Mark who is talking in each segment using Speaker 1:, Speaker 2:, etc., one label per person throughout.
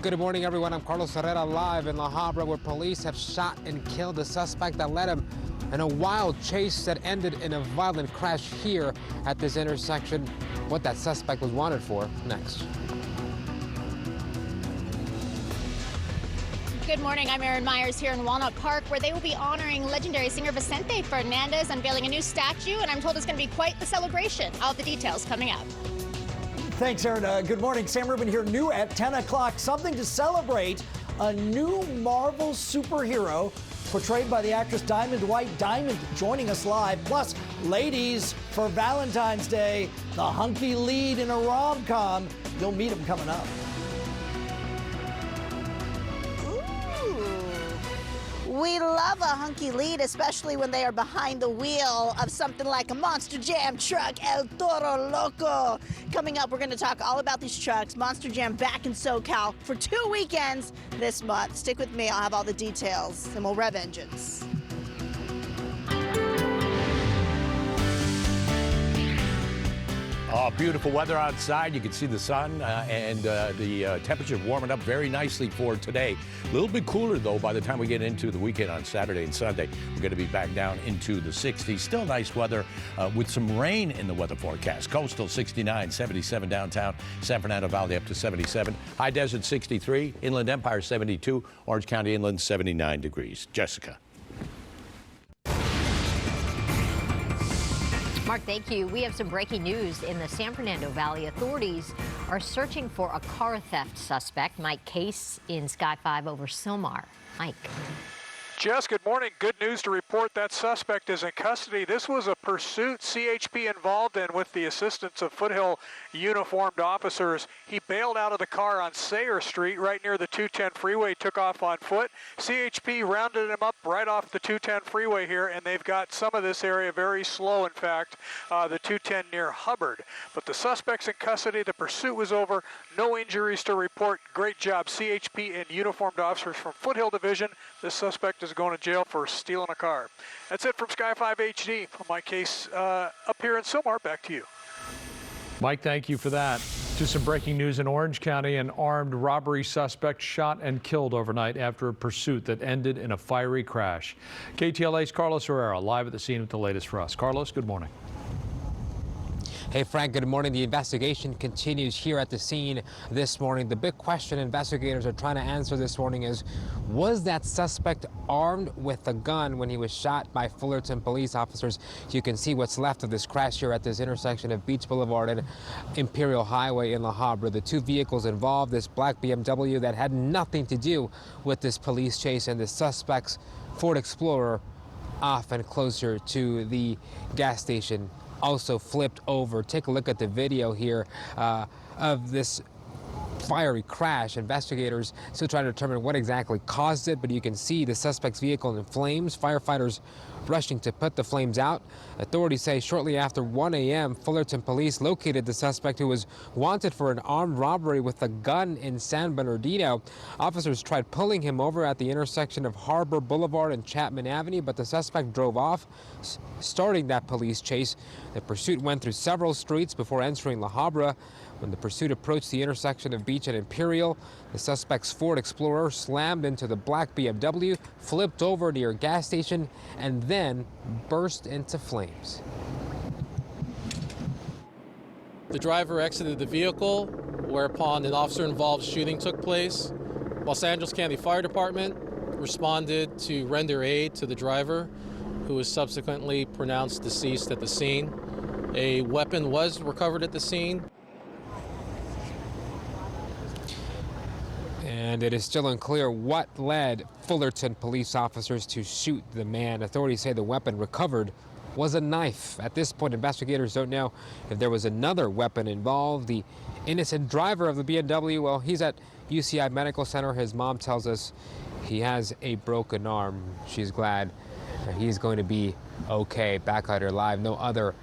Speaker 1: Good morning, everyone. I'm Carlos Herrera, live in La Habra, where police have shot and killed the suspect that led him in a wild chase that ended in a violent crash here at this intersection. What that suspect was wanted for, next.
Speaker 2: Good morning, I'm Erin Myers here in Walnut Park, where they will be honoring legendary singer Vicente Fernandez, unveiling a new statue, and I'm told it's going to be quite the celebration. All the details coming up.
Speaker 3: Thanks, Erin. Good morning. Sam Rubin here, new at 10 o'clock. Something to celebrate. A new Marvel superhero portrayed by the actress Diamond White. Diamond joining us live. Plus, ladies, for Valentine's Day, the hunky lead in a rom-com. You'll meet him coming up.
Speaker 4: We love a hunky lead, especially when they are behind the wheel of something like a Monster Jam truck, El Toro Loco. Coming up, we're going to talk all about these trucks. Monster Jam back in SoCal for 2 weekends this month. Stick with me. I'll have all the details, and we'll rev engines.
Speaker 5: Oh, beautiful weather outside. You can see the sun and the temperature warming up very nicely for today. A little bit cooler, though, by the time we get into the weekend on Saturday and Sunday. We're going to be back down into the 60s. Still nice weather with some rain in the weather forecast. Coastal 69, 77 downtown. San Fernando Valley up to 77. High Desert 63. Inland Empire 72. Orange County Inland 79 degrees. Jessica.
Speaker 6: Mark, thank you. We have some breaking news in the San Fernando Valley. Authorities are searching for a car theft suspect, Mike Case, in Sky 5 over Silmar. Mike.
Speaker 7: Jess, good morning. Good news to report that suspect is in custody. This was a pursuit CHP involved in with the assistance of Foothill uniformed officers. He bailed out of the car on Sayre Street right near the 210 freeway, took off on foot. CHP rounded him up right off the 210 freeway here, and they've got some of this area very slow, in fact, the 210 near Hubbard. But the suspect's in custody. The pursuit was over. No injuries to report. Great job, CHP and uniformed officers from Foothill Division. This suspect is going to jail for stealing a car. That's it from Sky 5 HD. My case up here in Silmar. Back to you.
Speaker 8: Mike, thank you for that. To some breaking news in Orange County. An armed robbery suspect shot and killed overnight after a pursuit that ended in a fiery crash. KTLA's Carlos Herrera live at the scene with the latest for us. Carlos, good morning.
Speaker 1: Hey, Frank, good morning. The investigation continues here at the scene this morning. The big question investigators are trying to answer this morning is, was that suspect armed with a gun when he was shot by Fullerton police officers? You can see what's left of this crash here at this intersection of Beach Boulevard and Imperial Highway in La Habra. The two vehicles involved, this black BMW that had nothing to do with this police chase, and the suspect's Ford Explorer off and closer to the gas station, also flipped over. Take a look at the video here of this fiery crash. Investigators still trying to determine what exactly caused it, but you can see the suspect's vehicle in flames. Firefighters rushing to put the flames out. Authorities say shortly after 1 a.m., Fullerton police located the suspect, who was wanted for an armed robbery with a gun in San Bernardino. Officers tried pulling him over at the intersection of Harbor Boulevard and Chapman Avenue, but the suspect drove off, starting that police chase. The pursuit went through several streets before entering La Habra. When the pursuit approached the intersection of Beach and Imperial, the suspect's Ford Explorer slammed into the black BMW, flipped over near a gas station, and then burst into flames.
Speaker 9: The driver exited the vehicle, whereupon an officer-involved shooting took place. Los Angeles County Fire Department responded to render aid to the driver, who was subsequently pronounced deceased at the scene. A weapon was recovered at the scene.
Speaker 1: And it is still unclear what led Fullerton police officers to shoot the man. Authorities say the weapon recovered was a knife. At this point, investigators don't know if there was another weapon involved. The innocent driver of the BMW, well, he's at UCI Medical Center. His mom tells us he has a broken arm. She's glad he's going to be okay. Back at her live. No other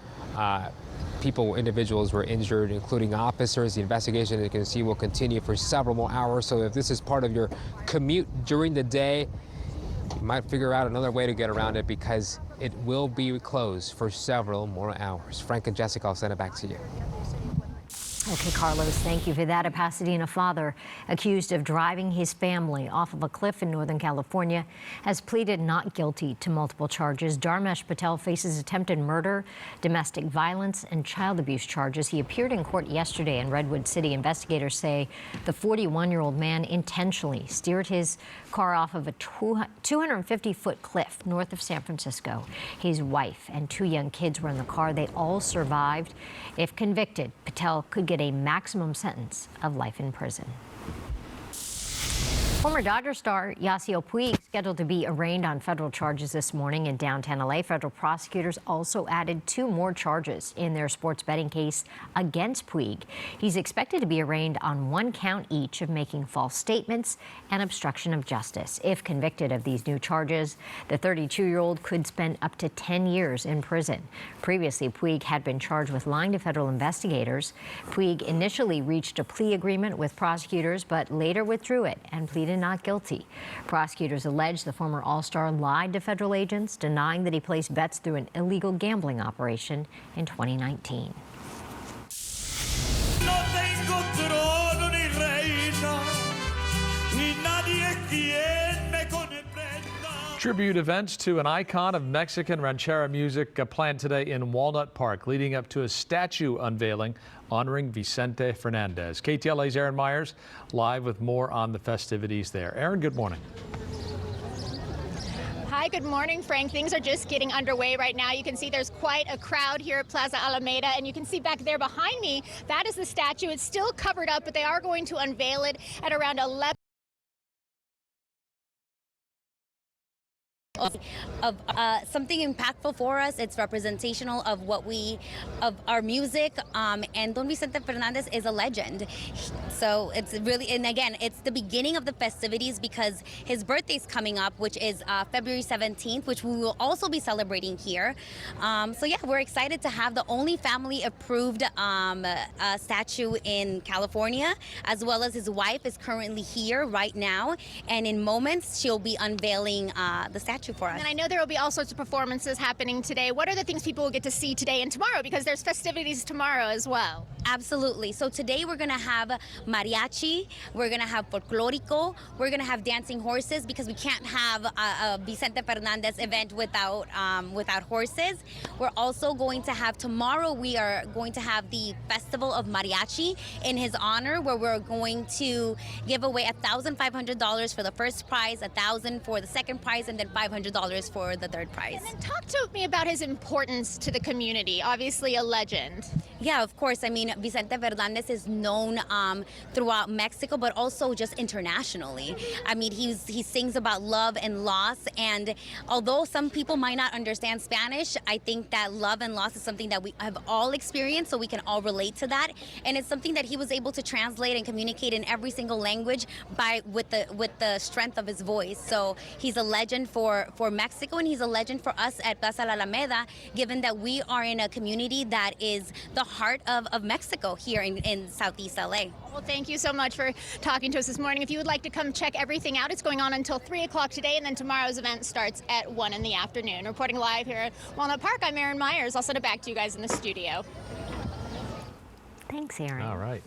Speaker 1: individuals were injured, including officers. The investigation, as you can see, will continue for several more hours. So if this is part of your commute during the day, you might figure out another way to get around it, because it will be closed for several more hours. Frank and Jessica, I'll send it back to you.
Speaker 6: Okay, Carlos, thank you for that. A Pasadena father accused of driving his family off of a cliff in Northern California has pleaded not guilty to multiple charges. Dharmesh Patel faces attempted murder, domestic violence, and child abuse charges. He appeared in court yesterday in Redwood City. Investigators say the 41-year-old man intentionally steered his car off of a 250-foot cliff north of San Francisco. His wife and 2 young kids were in the car. They all survived. If convicted, Patel could get a maximum sentence of life in prison. Former Dodger star Yasiel Puig scheduled to be arraigned on federal charges this morning in downtown LA. Federal prosecutors also added 2 more charges in their sports betting case against Puig. He's expected to be arraigned on 1 count each of making false statements and obstruction of justice. If convicted of these new charges, the 32-year-old could spend up to 10 years in prison. Previously, Puig had been charged with lying to federal investigators. Puig initially reached a plea agreement with prosecutors, but later withdrew it and pleaded not guilty. Prosecutors allege the former All-Star lied to federal agents, denying that he placed bets through an illegal gambling operation in 2019.
Speaker 8: Tribute events to an icon of Mexican ranchera music planned today in Walnut Park, leading up to a statue unveiling honoring Vicente Fernandez. KTLA's Aaron Myers live with more on the festivities there. Aaron, good morning.
Speaker 2: Hi, good morning, Frank. Things are just getting underway right now. You can see there's quite a crowd here at Plaza Alameda, and you can see back there behind me, that is the statue. It's still covered up, but they are going to unveil it at around 11.
Speaker 10: Of something impactful for us. It's representational of of our music, and Don Vicente Fernandez is a legend. So it's really, and again, it's the beginning of the festivities because his birthday's coming up, which is February 17th, which we will also be celebrating here. So yeah, we're excited to have the only family approved statue in California, as well as his wife is currently here right now, and in moments she'll be unveiling the statue for us.
Speaker 2: And I know there will be all sorts of performances happening today. What are the things people will get to see today and tomorrow? Because there's festivities tomorrow as well.
Speaker 10: Absolutely. So today we're going to have mariachi, we're going to have folklorico, we're going to have dancing horses because we can't have a Vicente Fernandez event without horses. We're also going to have, tomorrow we are going to have the Festival of Mariachi in his honor, where we're going to give away $1,500 for the first prize, $1,000 for the second prize, and then $500 for the third prize.
Speaker 2: And then talk to me about his importance to the community. Obviously a legend.
Speaker 10: Yeah, of course. I mean, Vicente Fernandez is known throughout Mexico, but also just internationally. I mean, he sings about love and loss, and although some people might not understand Spanish, I think that love and loss is something that we have all experienced, so we can all relate to that. And it's something that he was able to translate and communicate in every single language with the strength of his voice. So he's a legend for Mexico, and he's a legend for us at Plaza Alameda, given that we are in a community that is the heart of Mexico here in Southeast LA.
Speaker 2: Well, thank you so much for talking to us this morning. If you would like to come check everything out, it's going on until 3 o'clock today, and then tomorrow's event starts at 1 in the afternoon. Reporting live here at Walnut Park, I'm Aaron Myers. I'll send it back to you guys in the studio.
Speaker 6: Thanks, Aaron.
Speaker 8: All right.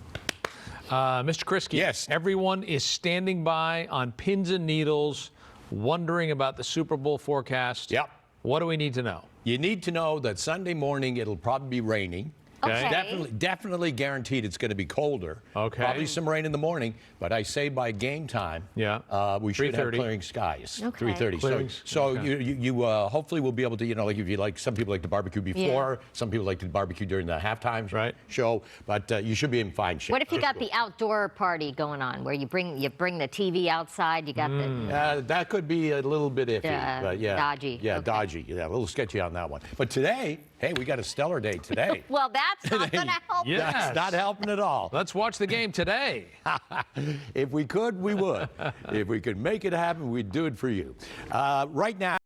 Speaker 8: Mr. Krisky.
Speaker 5: Yes.
Speaker 8: Everyone is standing by on pins and needles, wondering about the Super Bowl forecast.
Speaker 5: Yep.
Speaker 8: What do we need to know?
Speaker 5: You need to know that Sunday morning it'll probably be raining.
Speaker 6: Okay.
Speaker 5: Definitely guaranteed it's going to be colder.
Speaker 8: Okay.
Speaker 5: Probably some rain in the morning, but I say by game time, we should have
Speaker 8: 3:30.
Speaker 5: clearing skies.
Speaker 6: Okay.
Speaker 5: 3:30.
Speaker 8: Clearing-
Speaker 5: So
Speaker 8: okay.
Speaker 5: you hopefully will be able to, like if you like, some people like to barbecue before, some people like to barbecue during the halftime show, but you should be in fine shape.
Speaker 6: What if you got the outdoor party going on, where you bring the TV outside? You got the
Speaker 5: that could be a little bit iffy, but yeah,
Speaker 6: dodgy.
Speaker 5: Yeah,
Speaker 6: Okay.
Speaker 5: dodgy. Yeah, a little sketchy on that one. But today, hey, we got a stellar day today.
Speaker 6: well, that's not going to help.
Speaker 8: Yes.
Speaker 5: That's not helping at all.
Speaker 8: Let's watch the game today.
Speaker 5: If we could, we would. If we could make it happen, we'd do it for you. Right now.